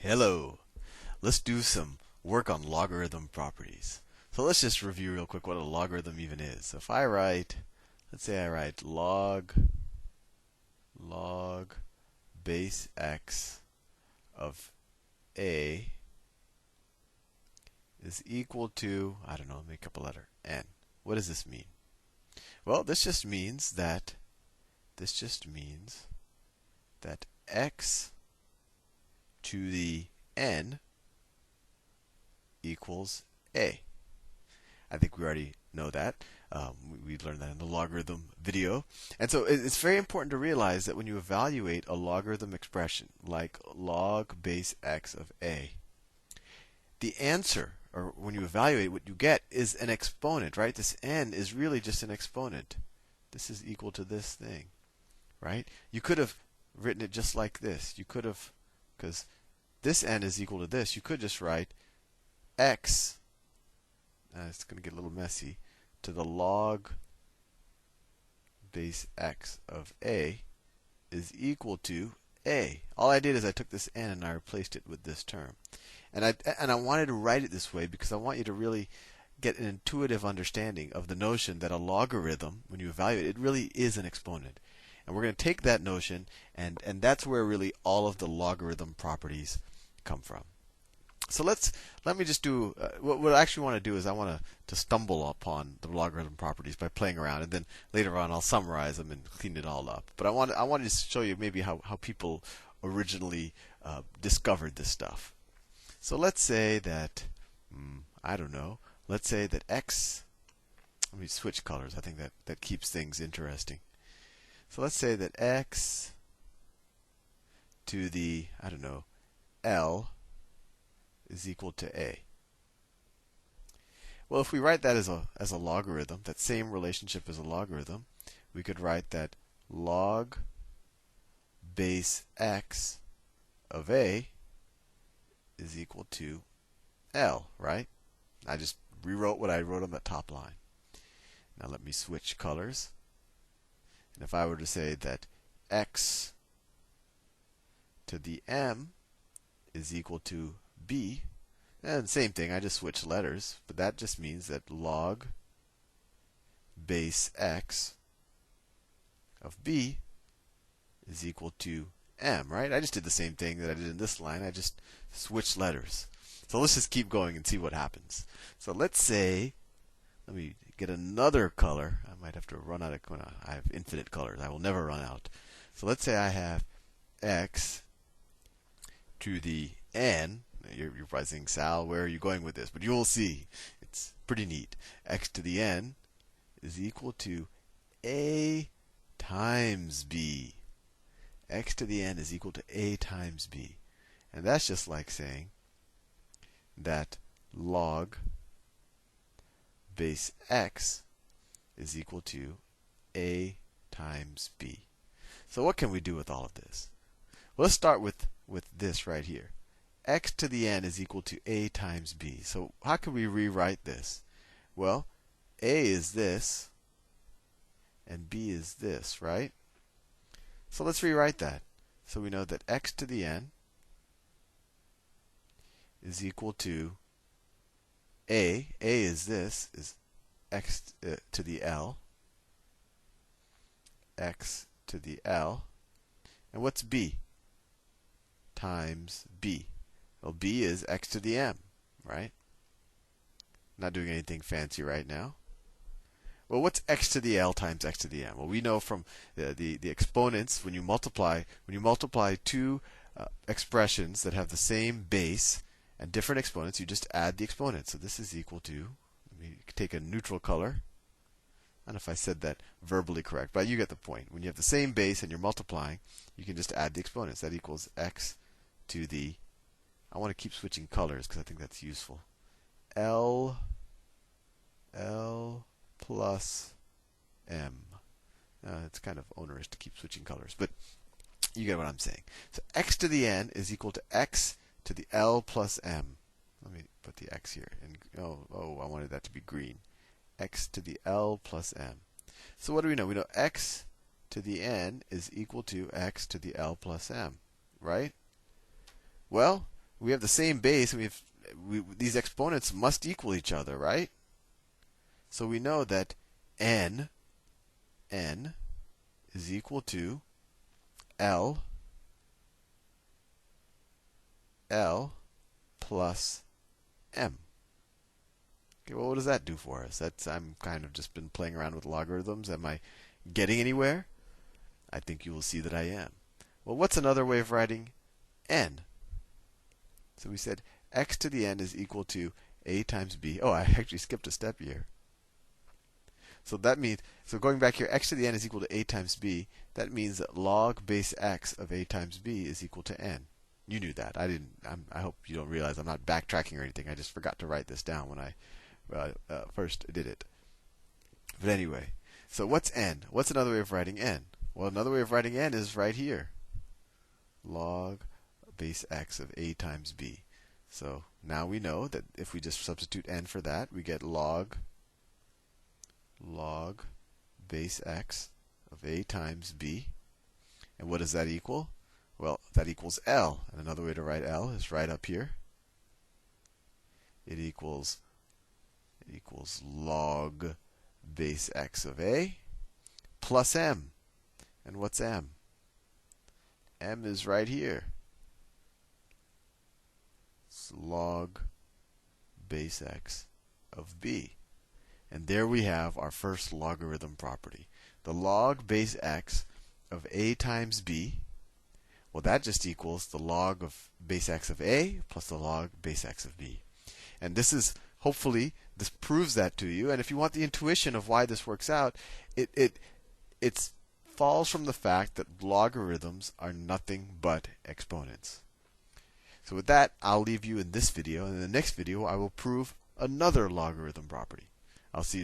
Hello. Let's do some work on logarithm properties. So let's just review real quick what a logarithm even is. So if I write, let's say I write log base x of a is equal to, I don't know, make up a letter, n. What does this mean? Well, this just means that x to the n equals a. I think we already know that. We learned that in the logarithm video. And so it's very important to realize that when you evaluate a logarithm expression like log base x of a, the answer, or when you evaluate what you get, is an exponent, right? This n is really just an exponent. This is equal to this thing, right? You could have written it just like this. You could have, because this n is equal to this, you could just write x, it's going to get a little messy, to the log base x of a is equal to a. All I did is I took this n and I replaced it with this term. And I wanted to write it this way because I want you to really get an intuitive understanding of the notion that a logarithm, when you evaluate it, really is an exponent. And we're going to take that notion, and that's where really all of the logarithm properties come from. So let me just do what I actually want to do is I want to stumble upon the logarithm properties by playing around, and then later on I'll summarize them and clean it all up. But I wanted to show you maybe how people originally discovered this stuff. So let's say that I don't know. Let's say that x. Let me switch colors. I think that keeps things interesting. So let's say that x to the, I don't know, L is equal to a. Well, if we write that as a logarithm, that same relationship as a logarithm, we could write that log base x of a is equal to L, right? I just rewrote what I wrote on the top line. Now let me switch colors. And if I were to say that x to the m is equal to b, and same thing, I just switched letters, but that just means that log base x of b is equal to m, right? I just did the same thing that I did in this line. I just switched letters. So let's just keep going and see what happens. So let's say, let me get another color. I might have to run out of, I have infinite colors. I will never run out. So let's say I have x to the n. You're probably saying, Sal, where are you going with this? But you will see. It's pretty neat. X to the n is equal to a times b. X to the n is equal to a times b. And that's just like saying that log base x is equal to a times b. So what can we do with all of this? Well, let's start with this right here. X to the n is equal to a times b. So how can we rewrite this? Well, a is this, and b is this, right? So let's rewrite that. So we know that x to the n is equal to a. A is this, is x to the l. X to the l. And what's b? Times b. Well, b is x to the m, right? Not doing anything fancy right now. Well, what's x to the l times x to the m? Well, we know from the exponents, when you multiply two expressions that have the same base and different exponents, you just add the exponents. So this is equal to, let me take a neutral color. I don't know if I said that verbally correct, but you get the point. When you have the same base and you're multiplying, you can just add the exponents. That equals x to the, I want to keep switching colors because I think that's useful. L plus m. It's kind of onerous to keep switching colors, but you get what I'm saying. So x to the n is equal to x to the l plus m. Let me put the x here. And I wanted that to be green. X to the l plus m. So what do we know? We know x to the n is equal to x to the l plus m, right? Well, we have the same base. These exponents must equal each other, right? So we know that n is equal to L plus m. Okay, well, what does that do for us? I'm kind of just been playing around with logarithms. Am I getting anywhere? I think you will see that I am. Well, what's another way of writing n? So we said x to the n is equal to a times b. Oh, I actually skipped a step here. So that means, so going back here, x to the n is equal to a times b. That means that log base x of a times b is equal to n. You knew that. I didn't. I hope you don't realize I'm not backtracking or anything. I just forgot to write this down when I first did it. But anyway, so what's n? What's another way of writing n? Well, another way of writing n is right here. Log base x of a times b. So now we know that if we just substitute n for that, we get log base x of a times b. And what does that equal? Well, that equals L. And another way to write L is right up here. It equals log base x of a plus m. And what's m? M is right here. It's log base x of b. And there we have our first logarithm property. The log base x of a times b. Well, that just equals the log of base x of a plus the log base x of b. And this is, hopefully, this proves that to you. And if you want the intuition of why this works out, it falls from the fact that logarithms are nothing but exponents. So with that, I'll leave you in this video. And in the next video, I will prove another logarithm property. I'll see you.